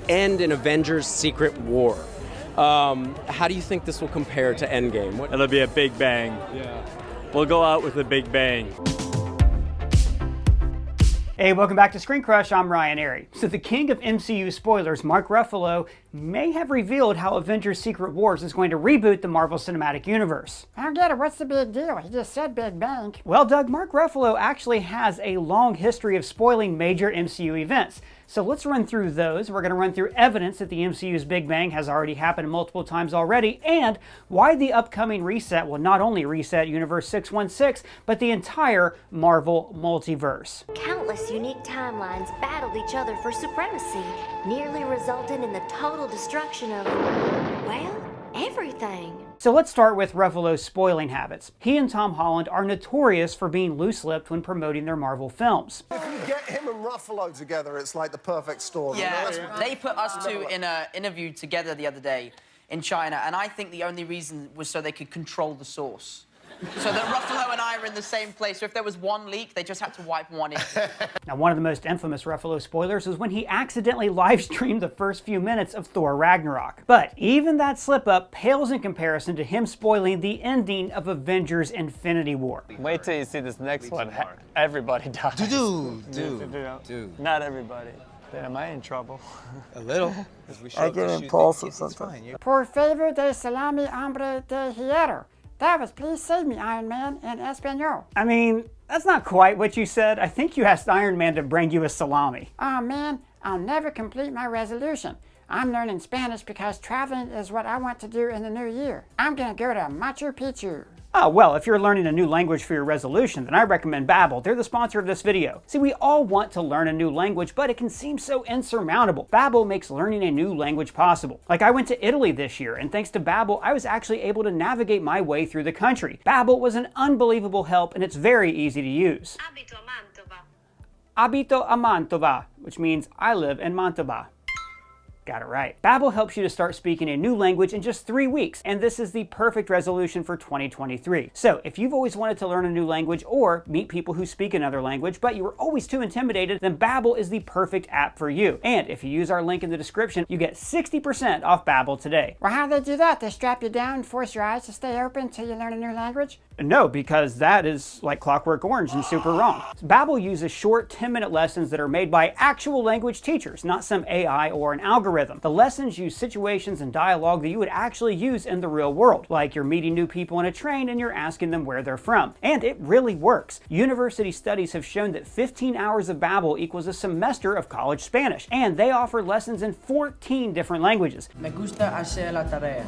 end in Avengers Secret War. How do you think this will compare to Endgame? It'll be a big bang. Yeah. We'll go out with a big bang. Hey, welcome back to ScreenCrush. I'm Ryan Airy. So the king of MCU spoilers, Mark Ruffalo, may have revealed how Avengers Secret Wars is going to reboot the Marvel Cinematic Universe. I don't get it. What's the big deal? He just said Big Bang. Well, Doug, Mark Ruffalo actually has a long history of spoiling major MCU events. So let's run through those. We're going to run through evidence that the MCU's Big Bang has already happened multiple times already, and why the upcoming reset will not only reset Universe 616, but the entire Marvel Multiverse. Countless unique timelines battled each other for supremacy, nearly resulting in the total destruction of, well, everything. So let's start with Ruffalo's spoiling habits. He and Tom Holland are notorious for being loose-lipped when promoting their Marvel films. If you get him and Ruffalo together, it's like the perfect storm. Yeah, they put us two in an interview together the other day in China, and I think the only reason was so they could control the source. So that Ruffalo and I are in the same place. So if there was one leak, they just had to wipe one in. Now, one of the most infamous Ruffalo spoilers was when he accidentally live-streamed the first few minutes of Thor Ragnarok. But even that slip-up pales in comparison to him spoiling the ending of Avengers Infinity War. Wait till you see this next one. Everybody dies. Dude. Not everybody. Then am I in trouble? A little. I get impulsive sometimes. Por favor de salami hombre de hierro. That was please save me, Iron Man, in Espanol. I mean, that's not quite what you said. I think you asked Iron Man to bring you a salami. Oh man, I'll never complete my resolution. I'm learning Spanish because traveling is what I want to do in the new year. I'm gonna go to Machu Picchu. Oh, well, if you're learning a new language for your resolution, then I recommend Babbel. They're the sponsor of this video. See, we all want to learn a new language, but it can seem so insurmountable. Babbel makes learning a new language possible. Like, I went to Italy this year, and thanks to Babbel, I was actually able to navigate my way through the country. Babbel was an unbelievable help, and it's very easy to use. Abito a Mantova, which means I live in Mantova. Got it right. Babbel helps you to start speaking a new language in just 3 weeks, and this is the perfect resolution for 2023. So if you've always wanted to learn a new language or meet people who speak another language, but you were always too intimidated, then Babbel is the perfect app for you. And if you use our link in the description, you get 60% off Babbel today. Well, how do they do that? They strap you down and force your eyes to stay open until you learn a new language? No, because that is like Clockwork Orange and super wrong. Babbel uses short 10-minute lessons that are made by actual language teachers, not some AI or an algorithm. The lessons use situations and dialogue that you would actually use in the real world, like you're meeting new people on a train and you're asking them where they're from. And it really works. University studies have shown that 15 hours of Babbel equals a semester of college Spanish, and they offer lessons in 14 different languages. Me gusta hacer la tarea.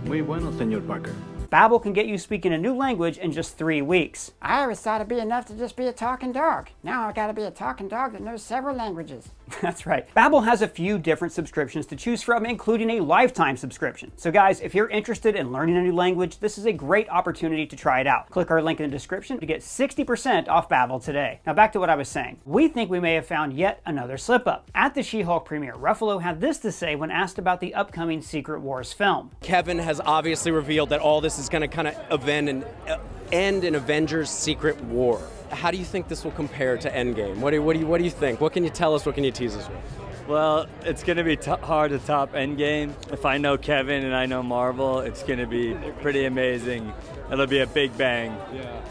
Muy bueno, señor Parker. Babbel can get you speaking a new language in just 3 weeks. I always thought it'd be enough to just be a talking dog. Now I've got to be a talking dog that knows several languages. That's right. Babbel has a few different subscriptions to choose from, including a lifetime subscription. So guys, if you're interested in learning a new language, this is a great opportunity to try it out. Click our link in the description to get 60% off Babbel today. Now back to what I was saying. We think we may have found yet another slip-up. At the She-Hulk premiere, Ruffalo had this to say when asked about the upcoming Secret Wars film. Kevin has obviously revealed that all this is going to kind of end in Avengers Secret War. How do you think this will compare to Endgame? What do you think? What can you tell us? What can you tease us with? Well, it's going to be hard to top Endgame. If I know Kevin and I know Marvel, it's going to be pretty amazing. It'll be a big bang. Yeah.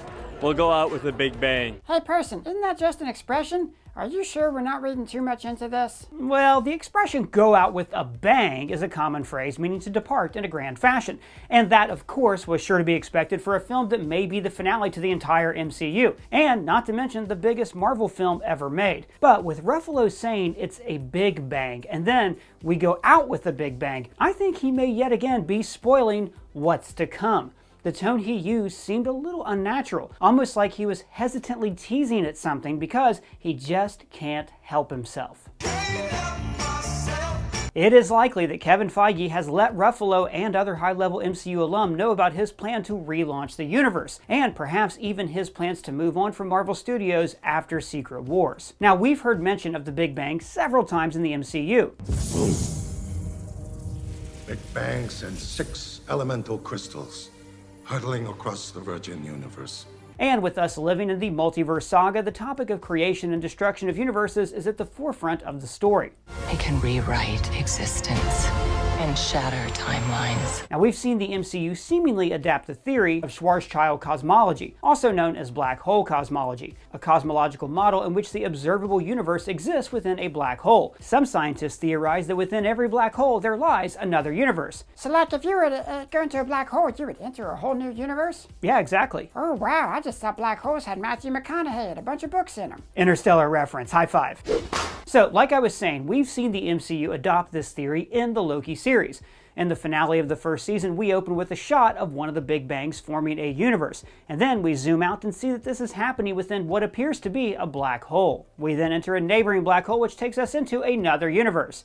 We'll go out with a big bang. Hey person, isn't that just an expression? Are you sure we're not reading too much into this? Well, the expression "go out with a bang" is a common phrase meaning to depart in a grand fashion. And that, of course, was sure to be expected for a film that may be the finale to the entire MCU. And not to mention the biggest Marvel film ever made. But with Ruffalo saying it's a big bang, and then we go out with a big bang, I think he may yet again be spoiling what's to come. The tone he used seemed a little unnatural, almost like he was hesitantly teasing at something because he just can't help himself. It is likely that Kevin Feige has let Ruffalo and other high-level MCU alum know about his plan to relaunch the universe, and perhaps even his plans to move on from Marvel Studios after Secret Wars. Now, we've heard mention of the Big Bang several times in the MCU. Big Bang sends 6 elemental crystals hurtling across the virgin universe. And with us living in the multiverse saga, the topic of creation and destruction of universes is at the forefront of the story. It can rewrite existence and shatter timelines. Now, we've seen the MCU seemingly adapt the theory of Schwarzschild cosmology, also known as black hole cosmology, a cosmological model in which the observable universe exists within a black hole. Some scientists theorize that within every black hole there lies another universe. So like if you were to go into a black hole, you would enter a whole new universe? Yeah, exactly. Oh wow, I just thought black holes had Matthew McConaughey and a bunch of books in them. Interstellar reference, high five. So, like I was saying, we've seen the MCU adopt this theory in the Loki series. In the finale of the first season, we open with a shot of one of the Big Bangs forming a universe, and then we zoom out and see that this is happening within what appears to be a black hole. We then enter a neighboring black hole, which takes us into another universe.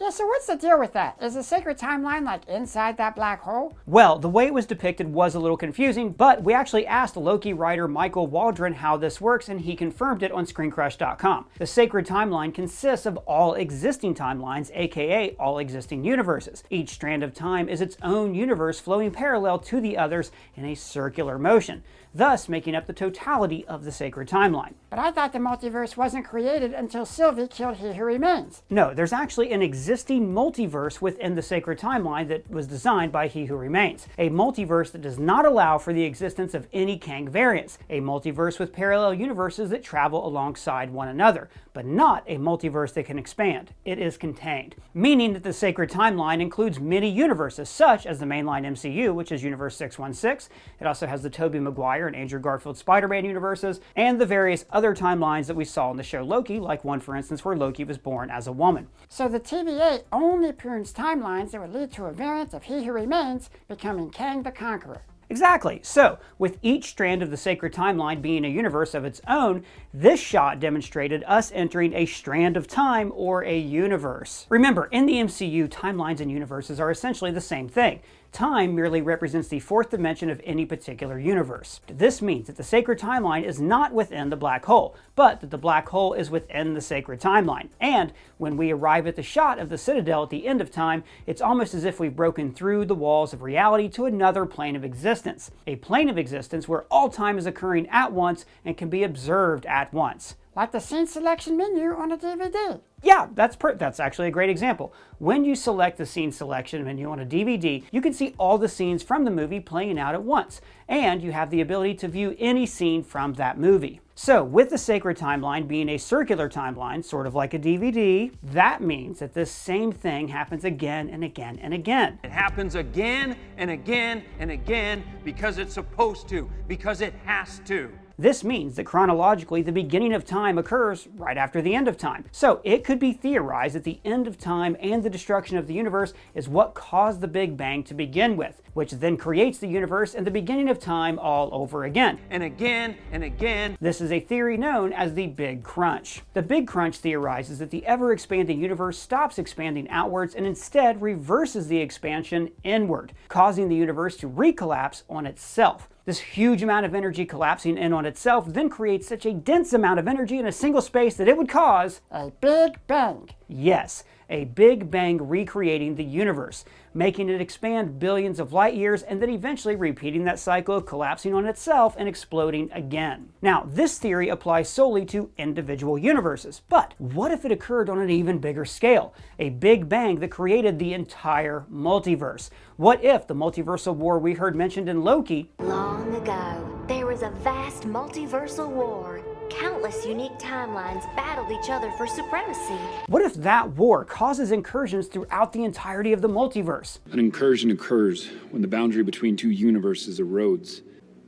Yeah, so what's the deal with that? Is the sacred timeline like inside that black hole? Well, the way it was depicted was a little confusing, but we actually asked Loki writer Michael Waldron how this works, and he confirmed it on ScreenCrush.com. The sacred timeline consists of all existing timelines, aka all existing universes. Each strand of time is its own universe flowing parallel to the others in a circular motion, thus making up the totality of the sacred timeline. But I thought the multiverse wasn't created until Sylvie killed He Who Remains. No, there's actually an existing multiverse within the sacred timeline that was designed by He Who Remains. A multiverse that does not allow for the existence of any Kang variants. A multiverse with parallel universes that travel alongside one another, but not a multiverse that can expand. It is contained. Meaning that the sacred timeline includes many universes, such as the mainline MCU, which is Universe 616. It also has the Tobey Maguire and Andrew Garfield Spider-Man universes, and the various other timelines that we saw in the show Loki, like one, for instance, where Loki was born as a woman. So the TVA only prunes timelines that would lead to a variant of He Who Remains becoming Kang the Conqueror. Exactly. So, with each strand of the sacred timeline being a universe of its own, this shot demonstrated us entering a strand of time or a universe. Remember, in the MCU, timelines and universes are essentially the same thing. Time merely represents the fourth dimension of any particular universe. This means that the sacred timeline is not within the black hole, but that the black hole is within the sacred timeline. And when we arrive at the shot of the Citadel at the end of time, it's almost as if we've broken through the walls of reality to another plane of existence. A plane of existence where all time is occurring at once and can be observed at once. Like the scene selection menu on a DVD. Yeah, that's actually a great example. When you select the scene selection menu on a DVD, you can see all the scenes from the movie playing out at once, and you have the ability to view any scene from that movie. So, with the sacred timeline being a circular timeline, sort of like a DVD, that means that this same thing happens again and again and again. It happens again and again and again because it's supposed to, because it has to. This means that chronologically the beginning of time occurs right after the end of time. So it could be theorized that the end of time and the destruction of the universe is what caused the Big Bang to begin with, which then creates the universe and the beginning of time all over again. And again and again. This is a theory known as the Big Crunch. The Big Crunch theorizes that the ever-expanding universe stops expanding outwards and instead reverses the expansion inward, causing the universe to recollapse on itself. This huge amount of energy collapsing in on itself then creates such a dense amount of energy in a single space that it would cause a Big Bang. Yes, a Big Bang recreating the universe, making it expand billions of light years and then eventually repeating that cycle of collapsing on itself and exploding again. Now, this theory applies solely to individual universes, but what if it occurred on an even bigger scale? A Big Bang that created the entire multiverse. What if the multiversal war we heard mentioned in Loki? Long ago, there was a vast multiversal war. Countless unique timelines battled each other for supremacy. What if that war causes incursions throughout the entirety of the multiverse? An incursion occurs when the boundary between two universes erodes,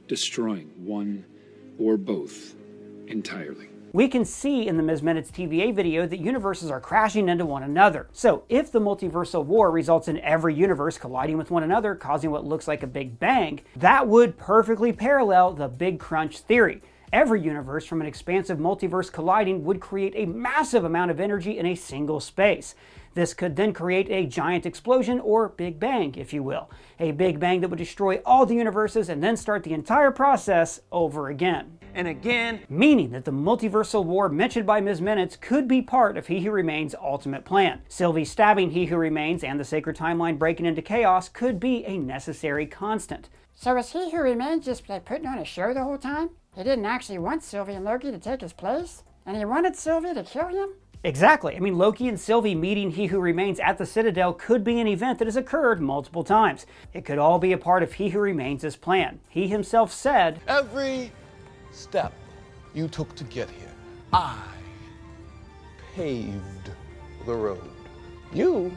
destroying one or both entirely. We can see in the Ms. Minutes TVA video that universes are crashing into one another. So if the multiversal war results in every universe colliding with one another, causing what looks like a Big Bang, that would perfectly parallel the Big Crunch theory. Every universe from an expansive multiverse colliding would create a massive amount of energy in a single space. This could then create a giant explosion, or Big Bang, if you will. A Big Bang that would destroy all the universes and then start the entire process over again. And again. Meaning that the multiversal war mentioned by Ms. Minutes could be part of He Who Remains' ultimate plan. Sylvie stabbing He Who Remains and the sacred timeline breaking into chaos could be a necessary constant. So is He Who Remains just like putting on a show the whole time? He didn't actually want Sylvie and Loki to take his place? And he wanted Sylvie to kill him? Exactly. I mean, Loki and Sylvie meeting He Who Remains at the Citadel could be an event that has occurred multiple times. It could all be a part of He Who Remains' plan. He himself said, Every step you took to get here, I paved the road. You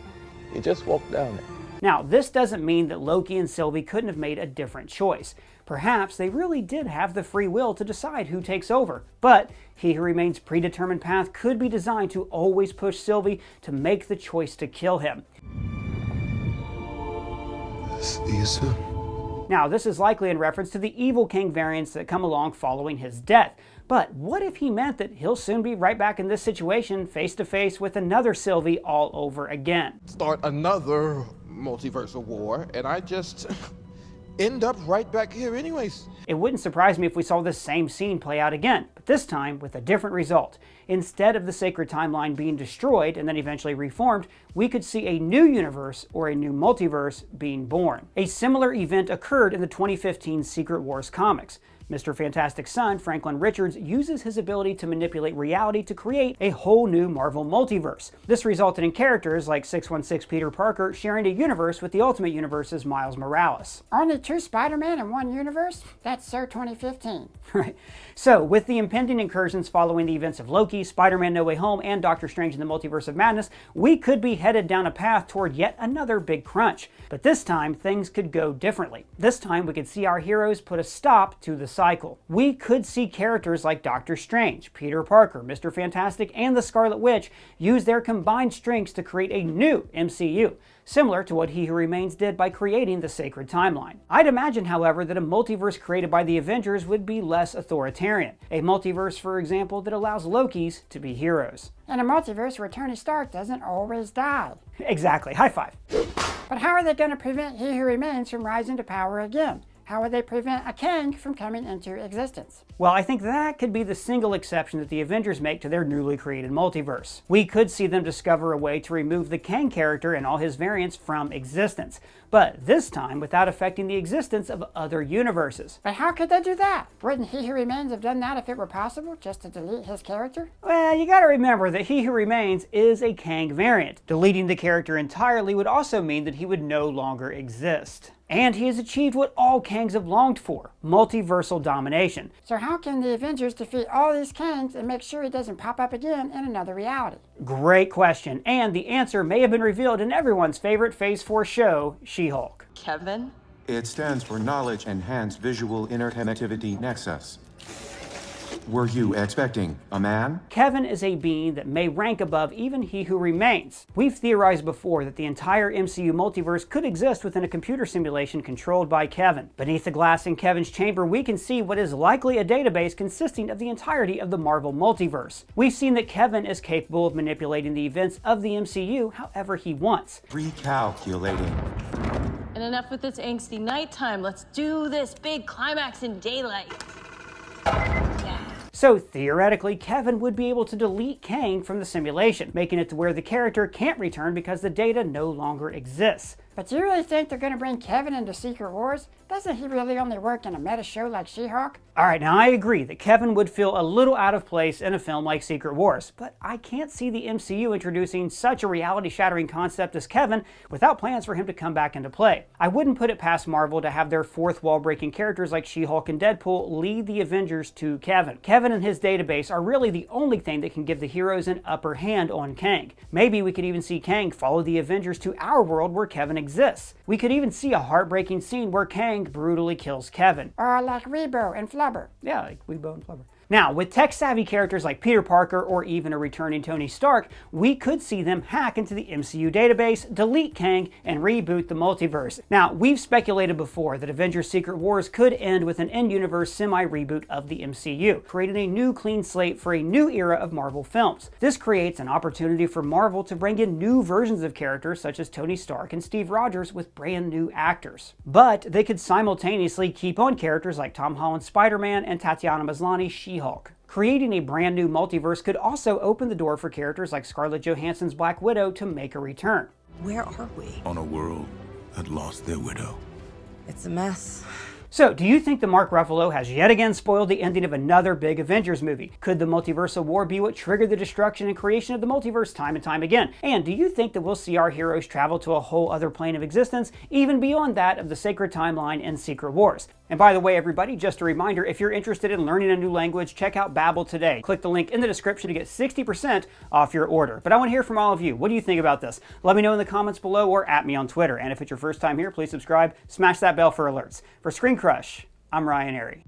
just walked down it. Now, this doesn't mean that Loki and Sylvie couldn't have made a different choice. Perhaps they really did have the free will to decide who takes over. But He Who Remains' predetermined path could be designed to always push Sylvie to make the choice to kill him. See you soon. Now, this is likely in reference to the evil Kang variants that come along following his death. But what if he meant that he'll soon be right back in this situation, face to face with another Sylvie all over again? Start another multiversal war, and I just end up right back here anyways. It wouldn't surprise me if we saw this same scene play out again, but this time with a different result. Instead of the sacred timeline being destroyed and then eventually reformed, we could see a new universe or a new multiverse being born. A similar event occurred in the 2015 Secret Wars comics. Mr. Fantastic's son, Franklin Richards, uses his ability to manipulate reality to create a whole new Marvel multiverse. This resulted in characters like 616 Peter Parker sharing a universe with the Ultimate Universe's Miles Morales. Only 2 Spider-Man in one universe? That's so 2015. Right. So, with the impending incursions following the events of Loki, Spider-Man No Way Home, and Doctor Strange in the Multiverse of Madness, we could be headed down a path toward yet another big crunch. But this time, things could go differently. This time, we could see our heroes put a stop to the cycle. We could see characters like Doctor Strange, Peter Parker, Mr. Fantastic, and the Scarlet Witch use their combined strengths to create a new MCU, similar to what He Who Remains did by creating the sacred timeline. I'd imagine, however, that a multiverse created by the Avengers would be less authoritarian. A multiverse, for example, that allows Lokis to be heroes. And a multiverse where Tony Stark doesn't always die. Exactly. High five. But how are they going to prevent He Who Remains from rising to power again? How would they prevent a Kang from coming into existence? Well, I think that could be the single exception that the Avengers make to their newly created multiverse. We could see them discover a way to remove the Kang character and all his variants from existence, but this time without affecting the existence of other universes. But how could they do that? Wouldn't He Who Remains have done that if it were possible, just to delete his character? Well, you gotta remember that He Who Remains is a Kang variant. Deleting the character entirely would also mean that he would no longer exist. And he has achieved what all Kangs have longed for, multiversal domination. So how can the Avengers defeat all these Kangs and make sure he doesn't pop up again in another reality? Great question, and the answer may have been revealed in everyone's favorite Phase 4 show, She-Hulk. Kevin? It stands for Knowledge Enhanced Visual Interconnectivity Nexus. Were you expecting a man? Kevin is a being that may rank above even He Who Remains. We've theorized before that the entire MCU multiverse could exist within a computer simulation controlled by Kevin. Beneath the glass in Kevin's chamber, we can see what is likely a database consisting of the entirety of the Marvel Multiverse. We've seen that Kevin is capable of manipulating the events of the MCU however he wants. Recalculating. And enough with this angsty nighttime. Let's do this big climax in daylight. So theoretically, Kevin would be able to delete Kang from the simulation, making it to where the character can't return because the data no longer exists. But do you really think they're going to bring Kevin into Secret Wars? Doesn't he really only work in a meta show like She-Hulk? Alright, now I agree that Kevin would feel a little out of place in a film like Secret Wars, but I can't see the MCU introducing such a reality-shattering concept as Kevin without plans for him to come back into play. I wouldn't put it past Marvel to have their fourth wall-breaking characters like She-Hulk and Deadpool lead the Avengers to Kevin. Kevin and his database are really the only thing that can give the heroes an upper hand on Kang. Maybe we could even see Kang follow the Avengers to our world where Kevin exists. We could even see a heartbreaking scene where Kang brutally kills Kevin. Or like Rebo and Flubber. Yeah, like Weebo and Flubber. Now, with tech-savvy characters like Peter Parker or even a returning Tony Stark, we could see them hack into the MCU database, delete Kang, and reboot the multiverse. Now, we've speculated before that Avengers Secret Wars could end with an in-universe semi-reboot of the MCU, creating a new clean slate for a new era of Marvel films. This creates an opportunity for Marvel to bring in new versions of characters such as Tony Stark and Steve Rogers with brand new actors. But they could simultaneously keep on characters like Tom Holland's Spider-Man and Tatiana Maslany's She-Hulk. Creating a brand new multiverse could also open the door for characters like Scarlett Johansson's Black Widow to make a return. Where are we? On a world that lost their widow. It's a mess. So, do you think that Mark Ruffalo has yet again spoiled the ending of another big Avengers movie? Could the multiversal war be what triggered the destruction and creation of the multiverse time and time again? And do you think that we'll see our heroes travel to a whole other plane of existence, even beyond that of the sacred timeline in Secret Wars? And by the way, everybody, just a reminder, if you're interested in learning a new language, check out Babbel today. Click the link in the description to get 60% off your order. But I want to hear from all of you. What do you think about this? Let me know in the comments below or at me on Twitter. And if it's your first time here, please subscribe, smash that bell for alerts. For ScreenCrush, I'm Ryan Airy.